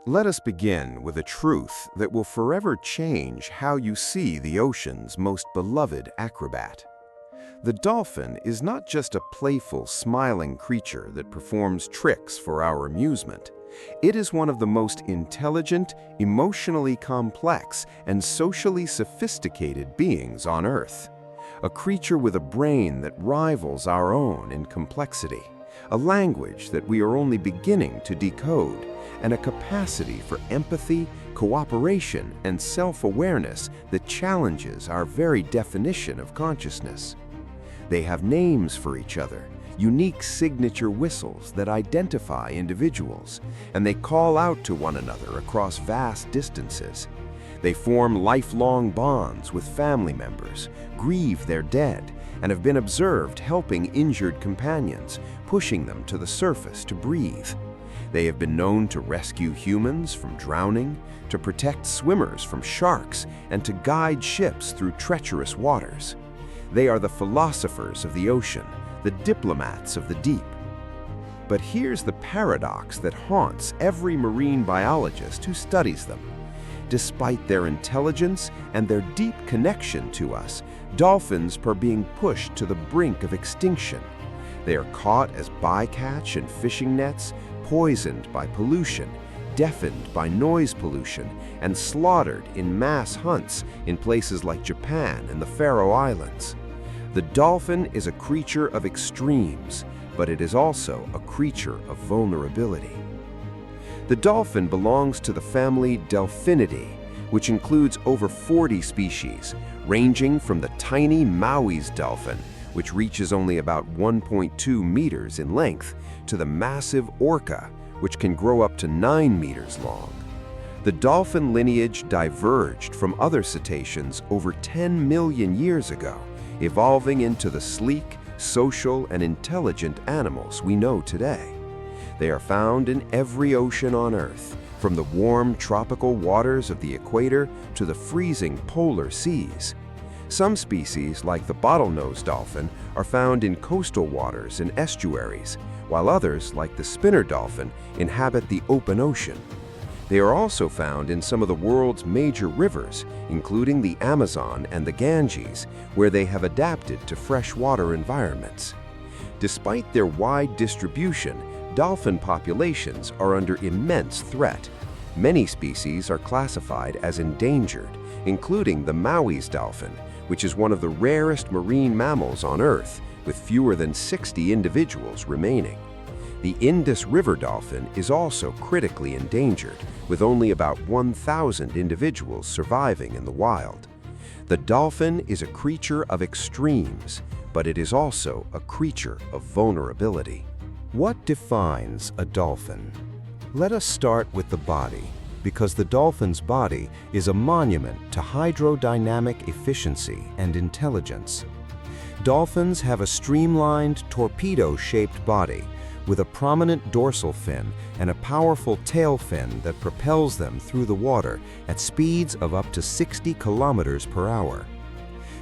Let us begin with a truth that will forever change how you see the ocean's most beloved acrobat. The dolphin is not just a playful, smiling creature that performs tricks for our amusement. It is one of the most intelligent, emotionally complex, and socially sophisticated beings on Earth. A creature with a brain that rivals our own in complexity, a language that we are only beginning to decode, and a capacity for empathy, cooperation, and self-awareness that challenges our very definition of consciousness. They have names for each other, unique signature whistles that identify individuals, and they call out to one another across vast distances. They form lifelong bonds with family members, grieve their dead, and have been observed helping injured companions, pushing them to the surface to breathe. They have been known to rescue humans from drowning, to protect swimmers from sharks, and to guide ships through treacherous waters. They are the philosophers of the ocean, the diplomats of the deep. But here's the paradox that haunts every marine biologist who studies them. Despite their intelligence and their deep connection to us, dolphins are being pushed to the brink of extinction. They are caught as bycatch in fishing nets, poisoned by pollution, deafened by noise pollution, and slaughtered in mass hunts in places like Japan and the Faroe Islands. The dolphin is a creature of extremes, but it is also a creature of vulnerability. The dolphin belongs to the family Delphinidae, which includes over 40 species, ranging from the tiny Maui's dolphin, which reaches only about 1.2 meters in length, to the massive orca, which can grow up to 9 meters long. The dolphin lineage diverged from other cetaceans over 10 million years ago, evolving into the sleek, social, and intelligent animals we know today. They are found in every ocean on Earth, from the warm tropical waters of the equator to the freezing polar seas. Some species, like the bottlenose dolphin, are found in coastal waters and estuaries, while others, like the spinner dolphin, inhabit the open ocean. They are also found in some of the world's major rivers, including the Amazon and the Ganges, where they have adapted to freshwater environments. Despite their wide distribution, dolphin populations are under immense threat. Many species are classified as endangered, including the Maui's dolphin, which is one of the rarest marine mammals on Earth, with fewer than 60 individuals remaining. The Indus River dolphin is also critically endangered, with only about 1,000 individuals surviving in the wild. The dolphin is a creature of extremes, but it is also a creature of vulnerability. What defines a dolphin? Let us start with the body, because the dolphin's body is a monument to hydrodynamic efficiency and intelligence. Dolphins have a streamlined, torpedo-shaped body with a prominent dorsal fin and a powerful tail fin that propels them through the water at speeds of up to 60 kilometers per hour.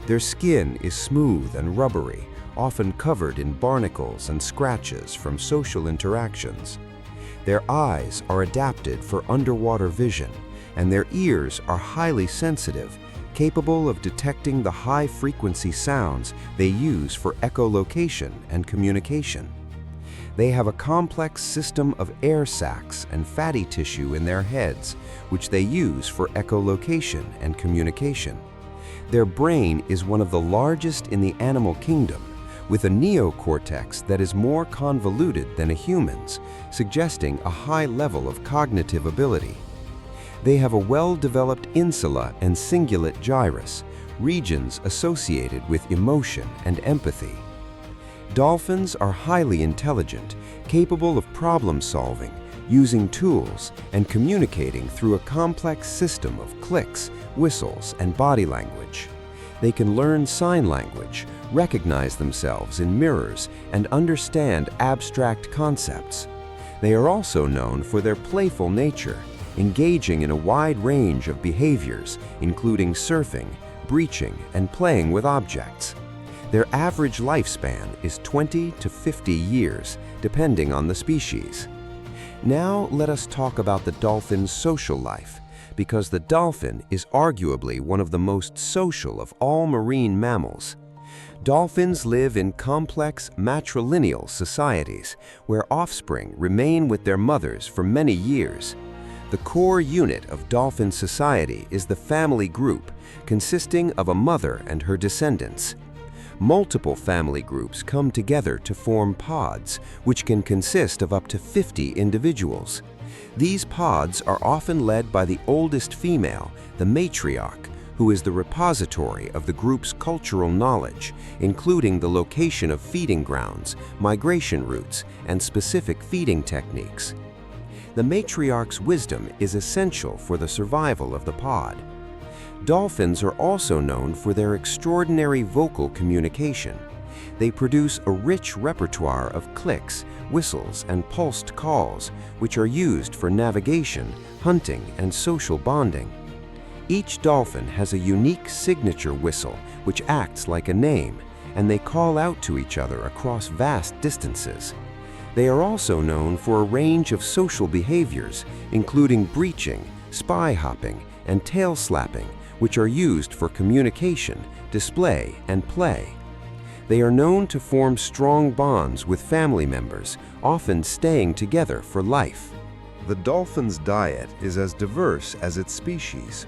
Their skin is smooth and rubbery, often covered in barnacles and scratches from social interactions. Their eyes are adapted for underwater vision, and their ears are highly sensitive, capable of detecting the high-frequency sounds they use for echolocation and communication. They have a complex system of air sacs and fatty tissue in their heads, which they use for echolocation and communication. Their brain is one of the largest in the animal kingdom, with a neocortex that is more convoluted than a human's, suggesting a high level of cognitive ability. They have a well-developed insula and cingulate gyrus, regions associated with emotion and empathy. Dolphins are highly intelligent, capable of problem-solving, using tools, and communicating through a complex system of clicks, whistles, and body language. They can learn sign language, recognize themselves in mirrors, and understand abstract concepts. They are also known for their playful nature, engaging in a wide range of behaviors, including surfing, breaching, and playing with objects. Their average lifespan is 20 to 50 years, depending on the species. Now let us talk about the dolphin's social life, because the dolphin is arguably one of the most social of all marine mammals. Dolphins live in complex matrilineal societies where offspring remain with their mothers for many years. The core unit of dolphin society is the family group, consisting of a mother and her descendants. Multiple family groups come together to form pods, which can consist of up to 50 individuals. These pods are often led by the oldest female, the matriarch, who is the repository of the group's cultural knowledge, including the location of feeding grounds, migration routes, and specific feeding techniques. The matriarch's wisdom is essential for the survival of the pod. Dolphins are also known for their extraordinary vocal communication. They produce a rich repertoire of clicks, whistles, and pulsed calls, which are used for navigation, hunting, and social bonding. Each dolphin has a unique signature whistle, which acts like a name, and they call out to each other across vast distances. They are also known for a range of social behaviors, including breaching, spy hopping, and tail slapping, which are used for communication, display, and play. They are known to form strong bonds with family members, often staying together for life. The dolphin's diet is as diverse as its species.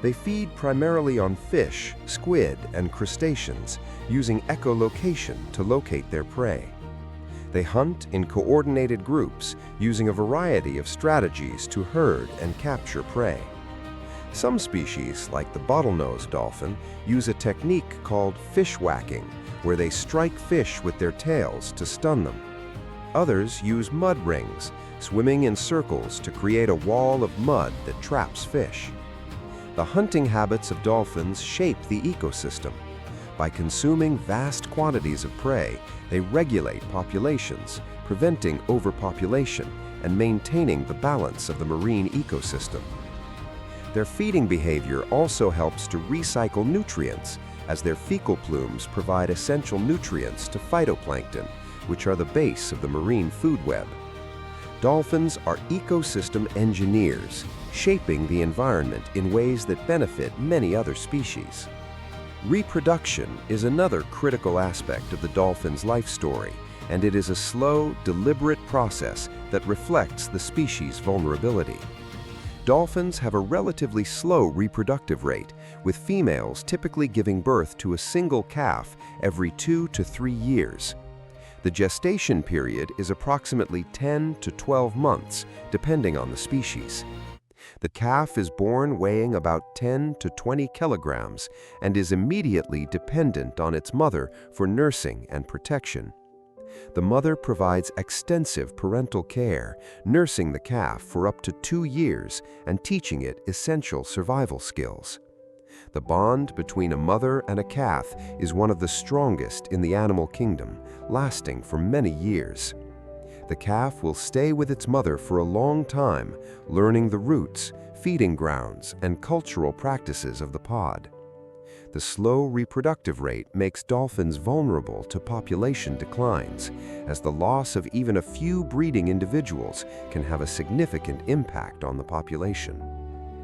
They feed primarily on fish, squid, and crustaceans, using echolocation to locate their prey. They hunt in coordinated groups, using a variety of strategies to herd and capture prey. Some species, like the bottlenose dolphin, use a technique called fish whacking, where they strike fish with their tails to stun them. Others use mud rings, swimming in circles to create a wall of mud that traps fish. The hunting habits of dolphins shape the ecosystem. By consuming vast quantities of prey, they regulate populations, preventing overpopulation and maintaining the balance of the marine ecosystem. Their feeding behavior also helps to recycle nutrients, as their fecal plumes provide essential nutrients to phytoplankton, which are the base of the marine food web. Dolphins are ecosystem engineers, shaping the environment in ways that benefit many other species. Reproduction is another critical aspect of the dolphin's life story, and it is a slow, deliberate process that reflects the species' vulnerability. Dolphins have a relatively slow reproductive rate, with females typically giving birth to a single calf every 2 to 3 years. The gestation period is approximately 10 to 12 months, depending on the species. The calf is born weighing about 10 to 20 kilograms and is immediately dependent on its mother for nursing and protection. The mother provides extensive parental care, nursing the calf for up to 2 years and teaching it essential survival skills. The bond between a mother and a calf is one of the strongest in the animal kingdom, lasting for many years. The calf will stay with its mother for a long time, learning the routes, feeding grounds, and cultural practices of the pod. The slow reproductive rate makes dolphins vulnerable to population declines, as the loss of even a few breeding individuals can have a significant impact on the population.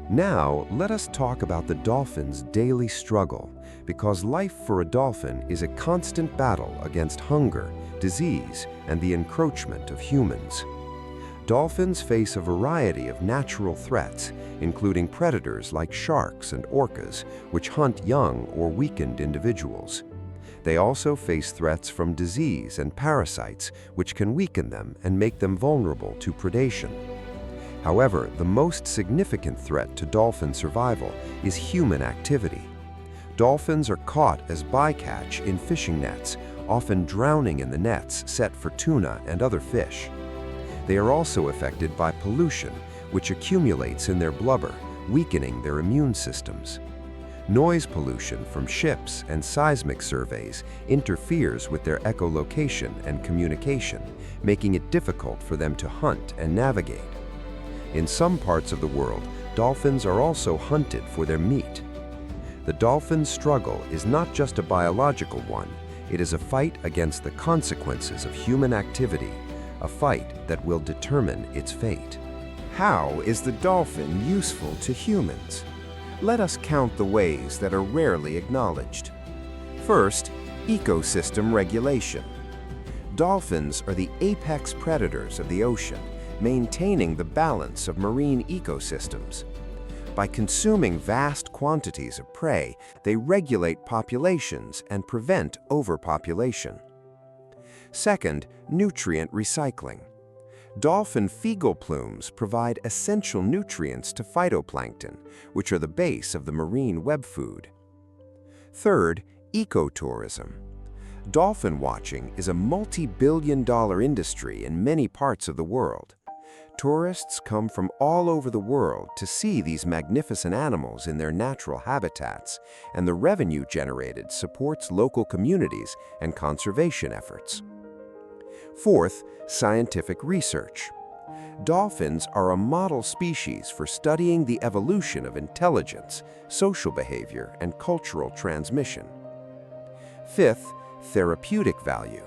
Now, let us talk about the dolphin's daily struggle, because life for a dolphin is a constant battle against hunger, disease, and the encroachment of humans. Dolphins face a variety of natural threats, including predators like sharks and orcas, which hunt young or weakened individuals. They also face threats from disease and parasites, which can weaken them and make them vulnerable to predation. However, the most significant threat to dolphin survival is human activity. Dolphins are caught as bycatch in fishing nets, often drowning in the nets set for tuna and other fish. They are also affected by pollution, which accumulates in their blubber, weakening their immune systems. Noise pollution from ships and seismic surveys interferes with their echolocation and communication, making it difficult for them to hunt and navigate. In some parts of the world, dolphins are also hunted for their meat. The dolphin's struggle is not just a biological one, it is a fight against the consequences of human activity, a fight that will determine its fate. How is the dolphin useful to humans? Let us count the ways that are rarely acknowledged. First, ecosystem regulation. Dolphins are the apex predators of the ocean, maintaining the balance of marine ecosystems. By consuming vast quantities of prey, they regulate populations and prevent overpopulation. Second, nutrient recycling. Dolphin fecal plumes provide essential nutrients to phytoplankton, which are the base of the marine web food. Third, ecotourism. Dolphin watching is a multi-billion-dollar industry in many parts of the world. Tourists come from all over the world to see these magnificent animals in their natural habitats, and the revenue generated supports local communities and conservation efforts. Fourth, scientific research. Dolphins are a model species for studying the evolution of intelligence, social behavior, and cultural transmission. Fifth, therapeutic value.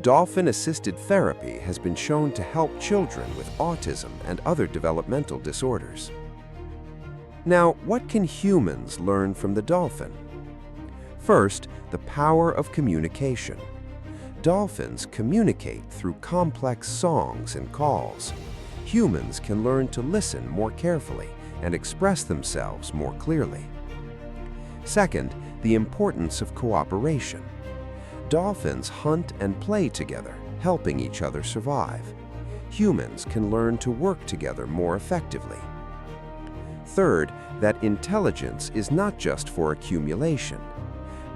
Dolphin-assisted therapy has been shown to help children with autism and other developmental disorders. Now, what can humans learn from the dolphin? First, the power of communication. Dolphins communicate through complex songs and calls. Humans can learn to listen more carefully and express themselves more clearly. Second, the importance of cooperation. Dolphins hunt and play together, helping each other survive. Humans can learn to work together more effectively. Third, that intelligence is not just for accumulation.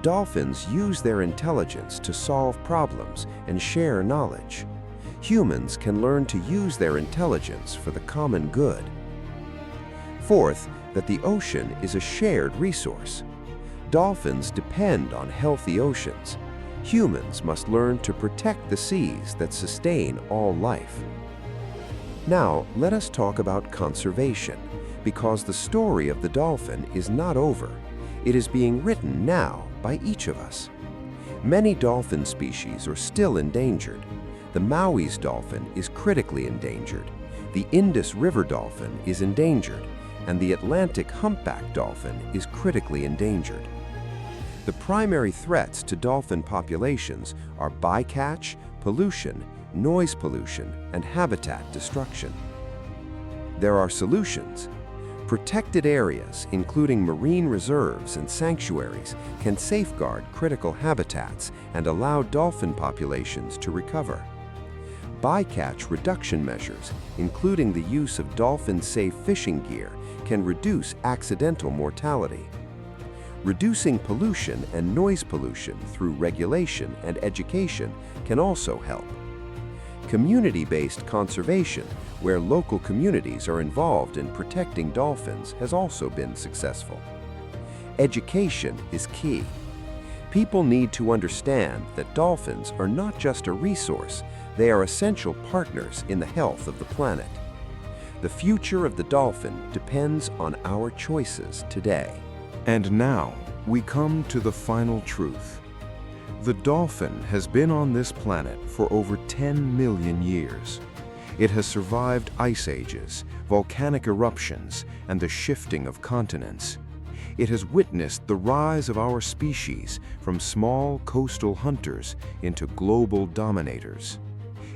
Dolphins use their intelligence to solve problems and share knowledge. Humans can learn to use their intelligence for the common good. Fourth, that the ocean is a shared resource. Dolphins depend on healthy oceans. Humans must learn to protect the seas that sustain all life. Now, let us talk about conservation, because the story of the dolphin is not over. It is being written now by each of us. Many dolphin species are still endangered. The Maui's dolphin is critically endangered. The Indus River dolphin is endangered, and the Atlantic humpback dolphin is critically endangered. The primary threats to dolphin populations are bycatch, pollution, noise pollution, and habitat destruction. There are solutions. Protected areas, including marine reserves and sanctuaries, can safeguard critical habitats and allow dolphin populations to recover. Bycatch reduction measures, including the use of dolphin-safe fishing gear, can reduce accidental mortality. Reducing pollution and noise pollution through regulation and education can also help. Community-based conservation, where local communities are involved in protecting dolphins, has also been successful. Education is key. People need to understand that dolphins are not just a resource, they are essential partners in the health of the planet. The future of the dolphin depends on our choices today. And now, we come to the final truth. The dolphin has been on this planet for over 10 million years. It has survived ice ages, volcanic eruptions, and the shifting of continents. It has witnessed the rise of our species from small coastal hunters into global dominators.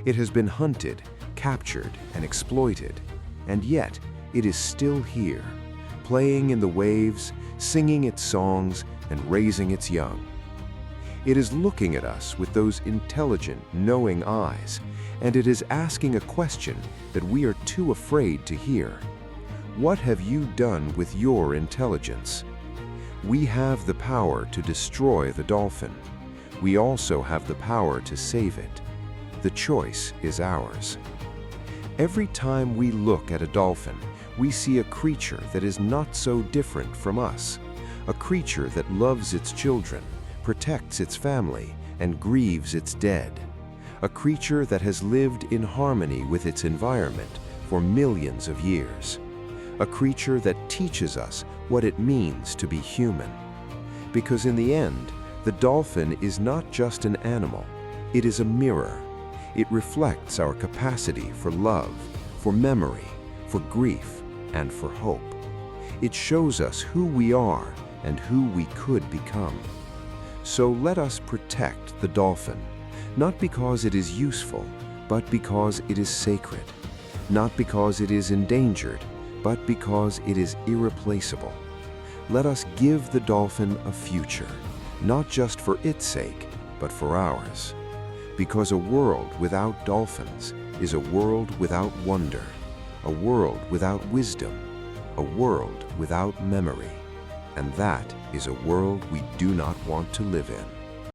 It has been hunted, captured, and exploited, and yet it is still here, playing in the waves, singing its songs, and raising its young. It is looking at us with those intelligent, knowing eyes, and it is asking a question that we are too afraid to hear. What have you done with your intelligence? We have the power to destroy the dolphin. We also have the power to save it. The choice is ours. Every time we look at a dolphin, we see a creature that is not so different from us, a creature that loves its children, protects its family, and grieves its dead, a creature that has lived in harmony with its environment for millions of years, a creature that teaches us what it means to be human. Because in the end, the dolphin is not just an animal, it is a mirror. It reflects our capacity for love, for memory, for grief, and for hope. It shows us who we are and who we could become. So let us protect the dolphin, not because it is useful, but because it is sacred. Not because it is endangered, but because it is irreplaceable. Let us give the dolphin a future, not just for its sake, but for ours. Because a world without dolphins is a world without wonder, a world without wisdom, a world without memory. And that is a world we do not want to live in.